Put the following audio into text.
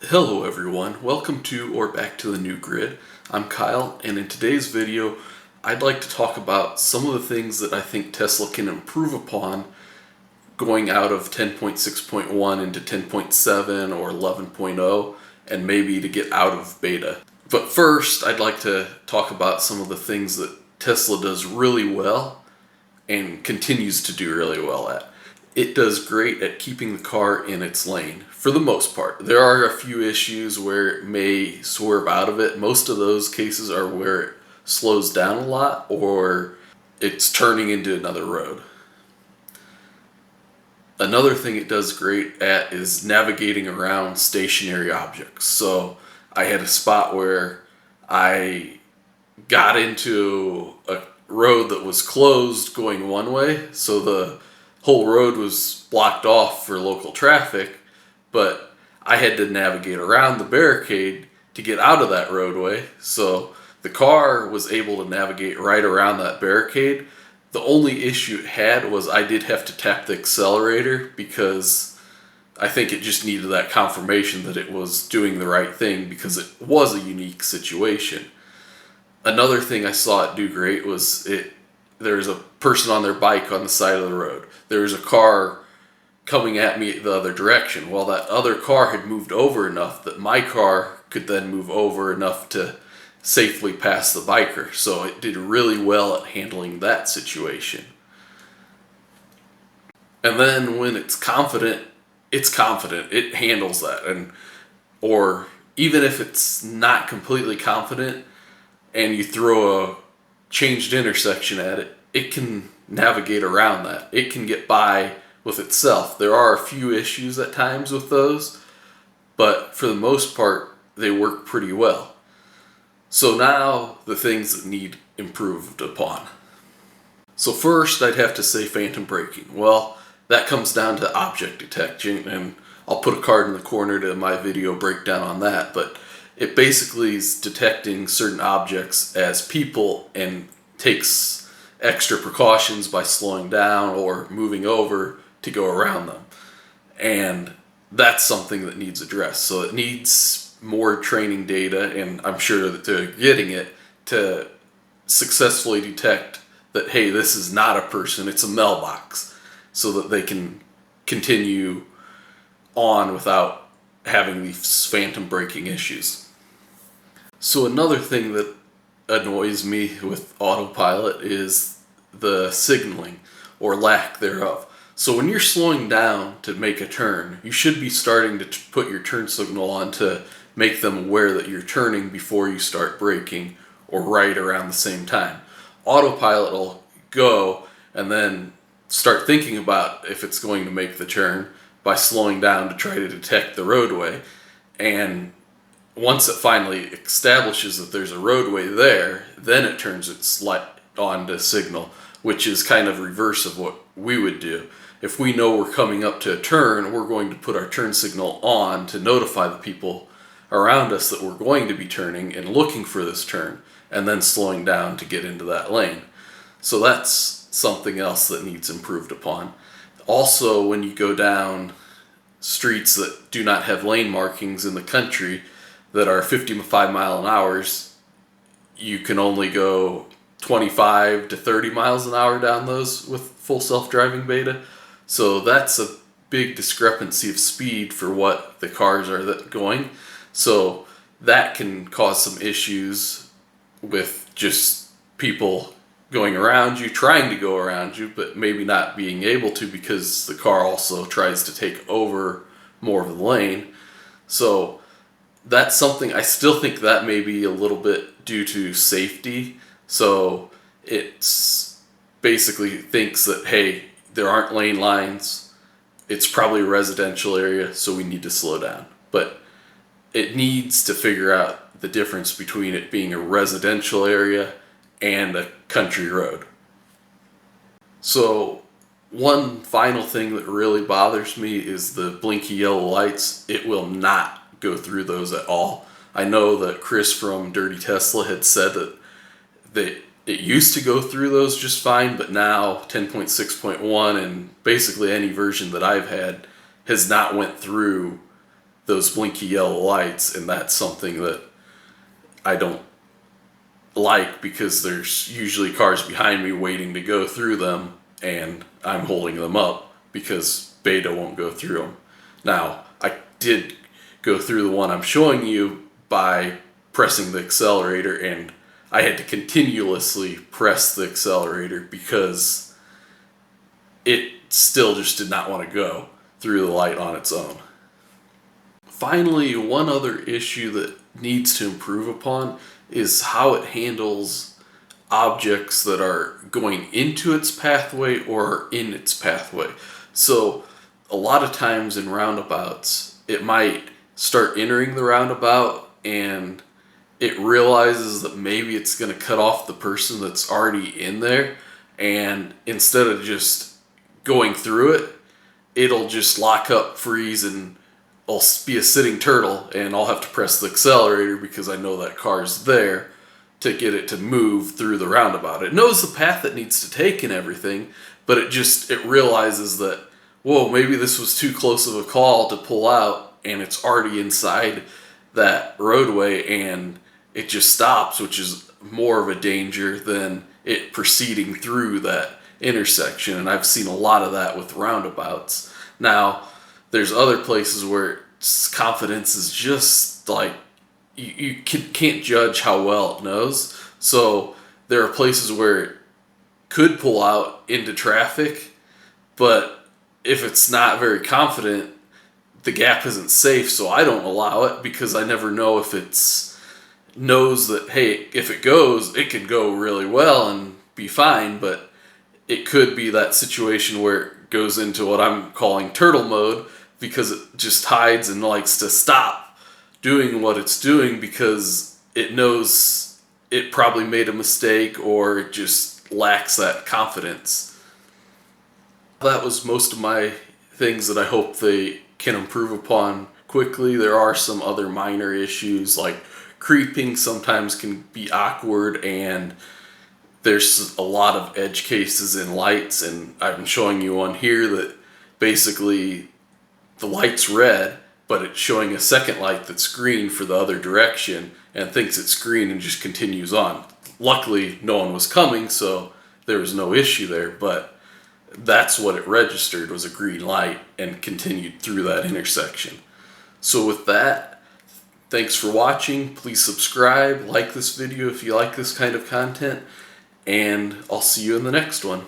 Hello everyone, welcome to or back to the new grid. I'm Kyle, and in today's video I'd like to talk about some of the things that I think Tesla can improve upon going out of 10.6.1 into 10.7 or 11.0 and maybe to get out of beta. But first I'd like to talk about some of the things that Tesla does really well and continues to do really well at. It does great at keeping the car in its lane, for the most part. There are a few issues where it may swerve out of it. Most of those cases are where it slows down a lot or it's turning into another road. Another thing it does great at is navigating around stationary objects. So I had a spot where I got into a road that was closed going one way, so the whole road was blocked off for local traffic, but I had to navigate around the barricade to get out of that roadway, so the car was able to navigate right around that barricade. The only issue it had was I did have to tap the accelerator because I think it just needed that confirmation that it was doing the right thing because it was a unique situation. Another thing I saw it do great was there's a person on their bike on the side of the road. There was a car coming at me the other direction. Well, that other car had moved over enough that my car could then move over enough to safely pass the biker. So it did really well at handling that situation. And then when it's confident. It handles that. Or even if it's not completely confident and you throw a changed intersection at it, it can navigate around that. It can get by with itself. There are a few issues at times with those, but for the most part, they work pretty well. So now the things that need improved upon. So first, I'd have to say phantom braking. Well, that comes down to object detection, and I'll put a card in the corner to my video breakdown on that, but it basically is detecting certain objects as people and takes extra precautions by slowing down or moving over to go around them. And that's something that needs addressed. So it needs more training data, and I'm sure that they're getting it to successfully detect that, hey, this is not a person, it's a mailbox, so that they can continue on without having these phantom braking issues. So another thing that annoys me with autopilot is the signaling or lack thereof. So when you're slowing down to make a turn, you should be starting to put your turn signal on to make them aware that you're turning before you start braking or right around the same time. Autopilot will go and then start thinking about if it's going to make the turn by slowing down to try to detect the roadway. And once it finally establishes that there's a roadway there, then it turns its light on to signal, which is kind of reverse of what we would do. If we know we're coming up to a turn, we're going to put our turn signal on to notify the people around us that we're going to be turning and looking for this turn, and then slowing down to get into that lane. So that's something else that needs improved upon. Also, when you go down streets that do not have lane markings in the country that are 55 mile an hour, you can only go 25 to 30 miles an hour down those with full self-driving beta. So that's a big discrepancy of speed for what the cars are going. So that can cause some issues with just people going around you, trying to go around you, but maybe not being able to because the car also tries to take over more of the lane. So that's something, I still think that may be a little bit due to safety. So it's basically thinks that, hey, there aren't lane lines, it's probably a residential area, so we need to slow down. But it needs to figure out the difference between it being a residential area and a country road. So one final thing that really bothers me is the blinky yellow lights. It will not go through those at all. I know that Chris from Dirty Tesla had said that it used to go through those just fine, but now 10.6.1 and basically any version that I've had has not went through those blinky yellow lights, and that's something that I don't like because there's usually cars behind me waiting to go through them, and I'm holding them up because Beta won't go through them. Now, I did go through the one I'm showing you by pressing the accelerator, and I had to continuously press the accelerator because it still just did not want to go through the light on its own. Finally, one other issue that needs to improve upon is how it handles objects that are going into its pathway or in its pathway. So a lot of times in roundabouts, it might start entering the roundabout and it realizes that maybe it's going to cut off the person that's already in there, and instead of just going through it, it'll just lock up, freeze, and I'll be a sitting turtle, and I'll have to press the accelerator because I know that car's there to get it to move through the roundabout. It knows the path it needs to take and everything, but it realizes that, whoa, maybe this was too close of a call to pull out, and it's already inside that roadway, and it just stops, which is more of a danger than it proceeding through that intersection. And I've seen a lot of that with roundabouts. Now, there's other places where confidence is just like, you can't judge how well it knows. So there are places where it could pull out into traffic, but if it's not very confident, the gap isn't safe, so I don't allow it because I never know if it's knows that, hey, if it goes, it can go really well and be fine, but it could be that situation where it goes into what I'm calling turtle mode because it just hides and likes to stop doing what it's doing because it knows it probably made a mistake or it just lacks that confidence. That was most of my things that I hope they can improve upon quickly. There are some other minor issues like creeping sometimes can be awkward, and there's a lot of edge cases in lights, and I'm showing you one here that basically the light's red, but it's showing a second light that's green for the other direction and thinks it's green and just continues on. Luckily, no one was coming, so there was no issue there, but that's what it registered, was a green light, and continued through that intersection. So with that, thanks for watching. Please subscribe, like this video if you like this kind of content, and I'll see you in the next one.